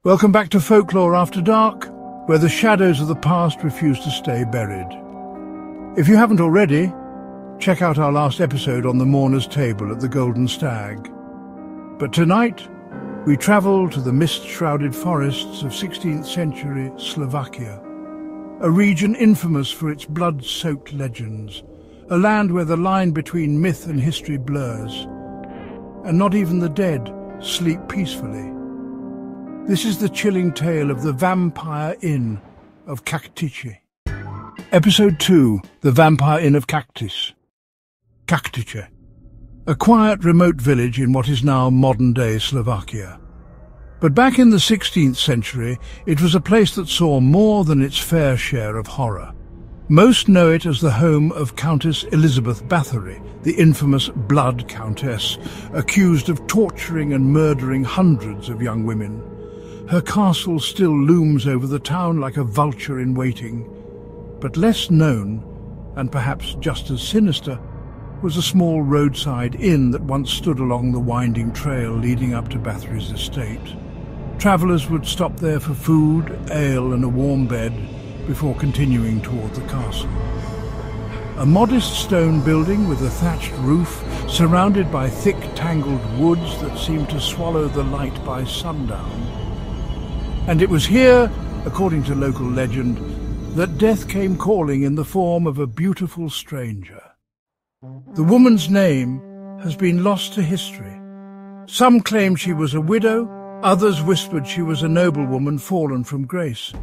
Welcome back to Folklore After Dark, where the shadows of the past refuse to stay buried. If you haven't already, check out our last episode on the mourner's table at the Golden Stag. But tonight, we travel to the mist-shrouded forests of 16th century Slovakia, a region infamous for its blood-soaked legends, a land where the line between myth and history blurs, and not even the dead sleep peacefully. This is the chilling tale of the Vampire Inn of Čachtice. Episode 2, The Vampire Inn of Čachtice. Čachtice, a quiet, remote village in what is now modern-day Slovakia. But back in the 16th century, it was a place that saw more than its fair share of horror. Most know it as the home of Countess Elizabeth Bathory, the infamous Blood Countess, accused of torturing and murdering hundreds of young women. Her castle still looms over the town like a vulture in waiting. But less known, and perhaps just as sinister, was a small roadside inn that once stood along the winding trail leading up to Bathory's estate. Travellers would stop there for food, ale and a warm bed before continuing toward the castle. A modest stone building with a thatched roof, surrounded by thick tangled woods that seemed to swallow the light by sundown. And it was here, according to local legend, that death came calling in the form of a beautiful stranger. The woman's name has been lost to history. Some claim she was a widow, others whispered she was a noblewoman fallen from grace.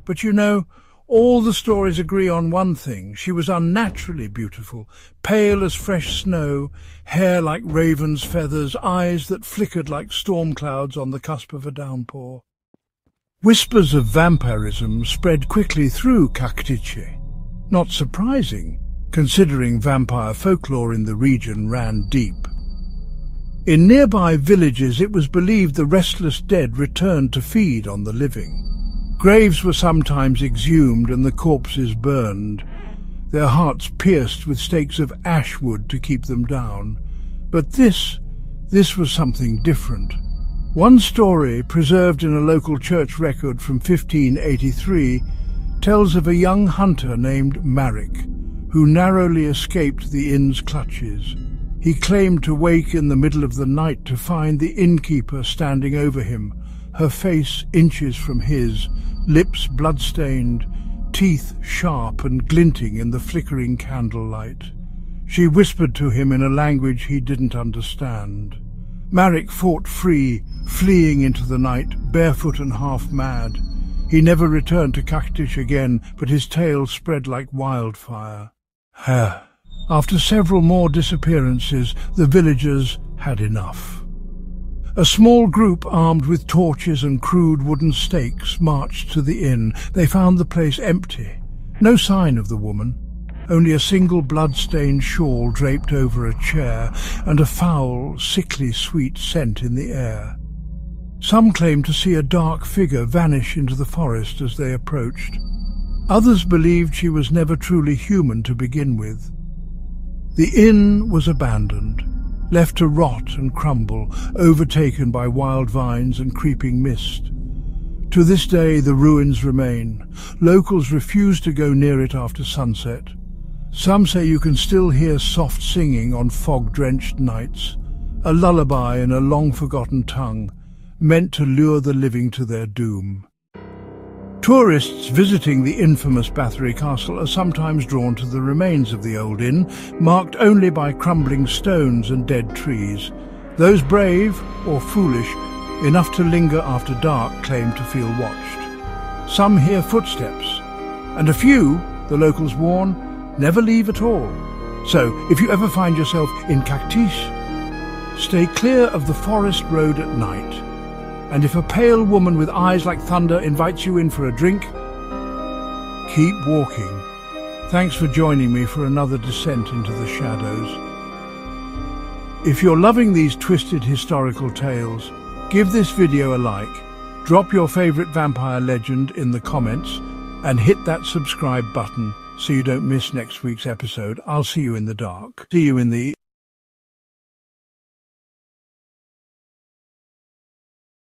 But you know, all the stories agree on one thing. She was unnaturally beautiful, pale as fresh snow, hair like raven's feathers, eyes that flickered like storm clouds on the cusp of a downpour. Whispers of vampirism spread quickly through Čachtice. Not surprising, considering vampire folklore in the region ran deep. In nearby villages it was believed the restless dead returned to feed on the living. Graves were sometimes exhumed and the corpses burned, their hearts pierced with stakes of ash wood to keep them down. But this was something different. One story, preserved in a local church record from 1583, tells of a young hunter named Marek, who narrowly escaped the inn's clutches. He claimed to wake in the middle of the night to find the innkeeper standing over him, her face inches from his, lips blood-stained, teeth sharp and glinting in the flickering candlelight. She whispered to him in a language he didn't understand. Marek fought free, fleeing into the night, barefoot and half-mad. He never returned to Čachtice again, but his tale spread like wildfire. After several more disappearances, the villagers had enough. A small group armed with torches and crude wooden stakes marched to the inn. They found the place empty. No sign of the woman. Only a single blood-stained shawl draped over a chair and a foul, sickly sweet scent in the air. Some claimed to see a dark figure vanish into the forest as they approached. Others believed she was never truly human to begin with. The inn was abandoned, left to rot and crumble, overtaken by wild vines and creeping mist. To this day the ruins remain. Locals refuse to go near it after sunset. Some say you can still hear soft singing on fog-drenched nights, a lullaby in a long-forgotten tongue, meant to lure the living to their doom. Tourists visiting the infamous Bathory Castle are sometimes drawn to the remains of the old inn, marked only by crumbling stones and dead trees. Those brave, or foolish, enough to linger after dark claim to feel watched. Some hear footsteps, and a few, the locals warn, never leave at all. So, if you ever find yourself in Čachtice, stay clear of the forest road at night. And if a pale woman with eyes like thunder invites you in for a drink, keep walking. Thanks for joining me for another descent into the shadows. If you're loving these twisted historical tales, give this video a like, drop your favourite vampire legend in the comments, and hit that subscribe button so you don't miss next week's episode. I'll see you in the dark. See you in the